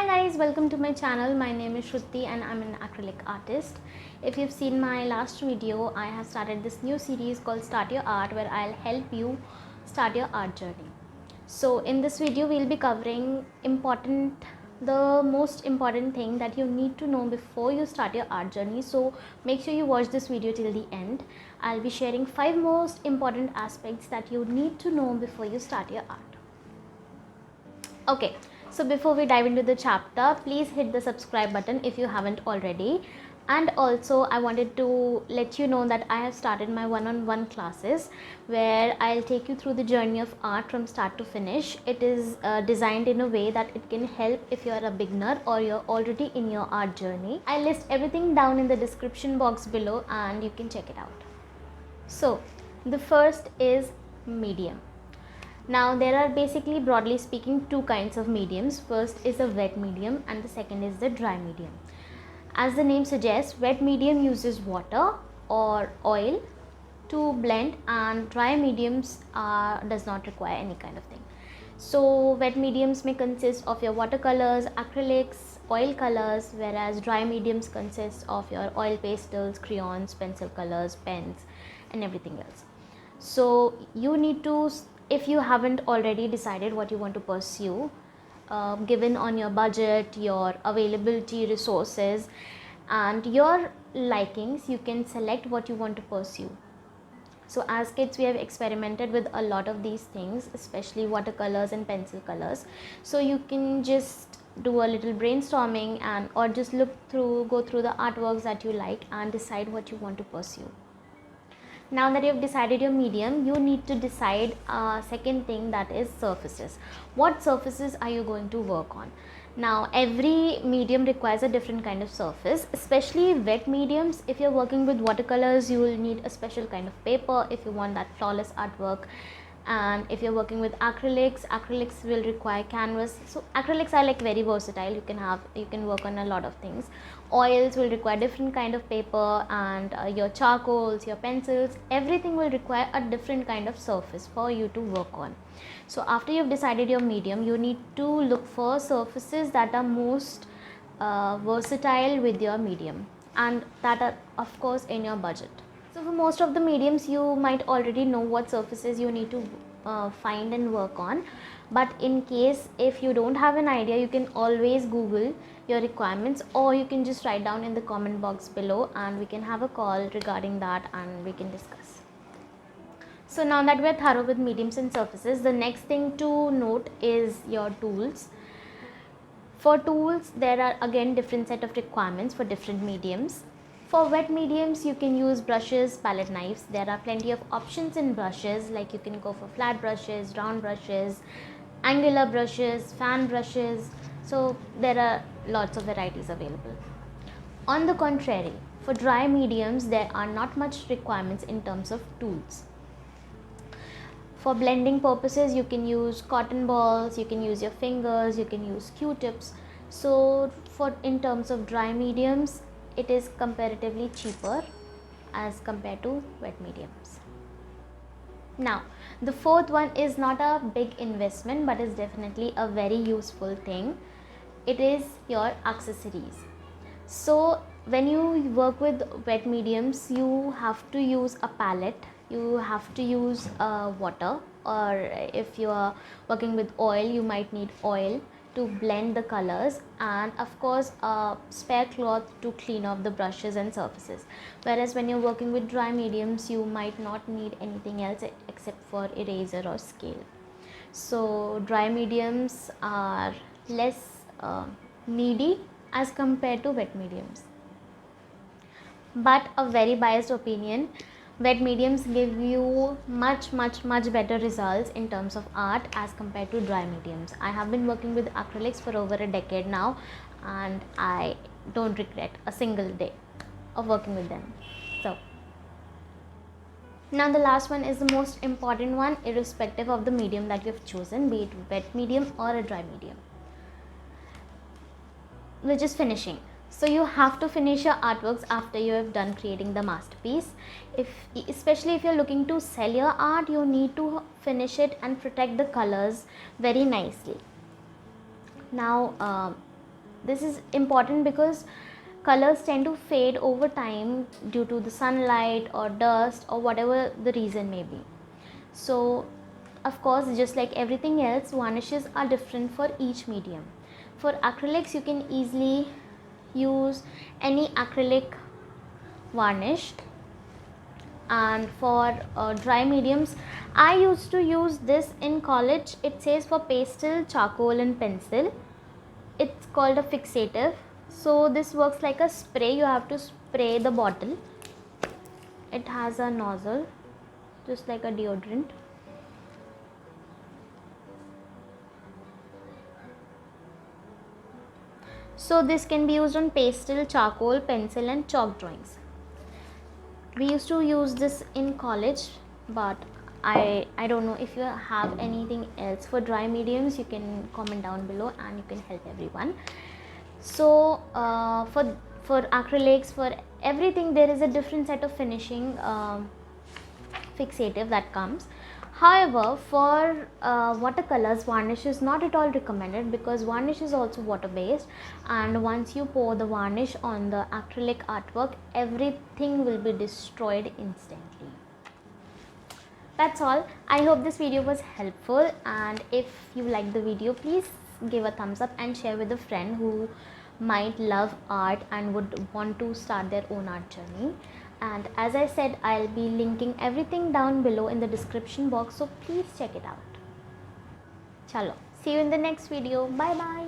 Hi guys, welcome to my channel. My name is Shruti and I'm an acrylic artist. If you've seen my last video, I have started this new series called Start Your Art, where I'll help you start your art journey. So in this video, we'll be covering the most important thing that you need to know before you start your art journey. So make sure you watch this video till the end. I'll be sharing 5 most important aspects that you need to know before you start your art. Okay, so before we dive into the chapter, please hit the subscribe button if you haven't already. And also I wanted to let you know that I have started my one-on-one classes where I'll take you through the journey of art from start to finish. It is designed in a way that it can help if you're a beginner or you're already in your art journey. I list everything down in the description box below and you can check it out. So the first is medium. Now there are basically, broadly speaking, two kinds of mediums. First is a wet medium and the second is the dry medium. As the name suggests, wet medium uses water or oil to blend, and dry mediums does not require any kind of thing. So wet mediums may consist of your watercolors, acrylics, oil colors, whereas dry mediums consist of your oil pastels, crayons, pencil colors, pens and everything else. So you need to, if you haven't already decided what you want to pursue, given on your budget, your availability, resources and your likings, you can select what you want to pursue. So as kids, we have experimented with a lot of these things, especially watercolors and pencil colors. So you can just do a little brainstorming and or just go through the artworks that you like and decide what you want to pursue. Now that you've decided your medium, you need to decide second thing, that is surfaces. What surfaces are you going to work on? Now every medium requires a different kind of surface, especially wet mediums. If you're working with watercolors, you will need a special kind of paper if you want that flawless artwork. And if you're working with acrylics will require canvas. So acrylics are like very versatile. You can work on a lot of things. Oils will require different kind of paper, and your charcoals, your pencils, everything will require a different kind of surface for you to work on. So after you've decided your medium, you need to look for surfaces that are most versatile with your medium and that are of course in your budget. So for most of the mediums, you might already know what surfaces you need to find and work on. But in case if you don't have an idea, you can always Google your requirements, or you can just write down in the comment box below and we can have a call regarding that and we can discuss. So now that we are thorough with mediums and surfaces, the next thing to note is your tools. For tools, there are again different set of requirements for different mediums. For wet mediums, you can use brushes, palette knives. There are plenty of options in brushes, like you can go for flat brushes, round brushes, angular brushes, fan brushes. So there are lots of varieties available. On the contrary, for dry mediums, there are not much requirements in terms of tools. For blending purposes, you can use cotton balls, you can use your fingers, you can use Q-tips. So in terms of dry mediums, it is comparatively cheaper as compared to wet mediums. Now the fourth one is not a big investment but is definitely a very useful thing. It is your accessories. So when you work with wet mediums, you have to use a palette, you have to use water, or if you are working with oil, you might need oil to blend the colors, and of course a spare cloth to clean off the brushes and surfaces. Whereas when you're working with dry mediums, you might not need anything else except for eraser or scale. So dry mediums are less needy as compared to wet mediums. But a very biased opinion, wet mediums give you much better results in terms of art as compared to dry mediums. I have been working with acrylics for over a decade now and I don't regret a single day of working with them. So now the last one is the most important one, irrespective of the medium that you have chosen, be it wet medium or a dry medium, which is finishing. So you have to finish your artworks after you have done creating the masterpiece. Especially if you're looking to sell your art, you need to finish it and protect the colors very nicely. Now This is important because colors tend to fade over time due to the sunlight or dust or whatever the reason may be. So of course, just like everything else, varnishes are different for each medium. For acrylics, you can easily use any acrylic varnish, and for dry mediums, I used to use this in college. It says for pastel, charcoal and pencil. It's called a fixative. So this works like a spray. You have to spray the bottle. It has a nozzle just like a deodorant. So this can be used on pastel, charcoal, pencil and chalk drawings. We used to use this in college, but I don't know if you have anything else for dry mediums. You can comment down below and you can help everyone. So for acrylics, for everything, there is a different set of finishing fixative that comes. However, for watercolors, varnish is not at all recommended because varnish is also water based, and once you pour the varnish on the acrylic artwork, everything will be destroyed instantly. That's all. I hope this video was helpful, and if you like the video, please give a thumbs up and share with a friend who might love art and would want to start their own art journey. And as I said, I'll be linking everything down below in the description box, so please check it out. Chalo, see you in the next video. Bye bye.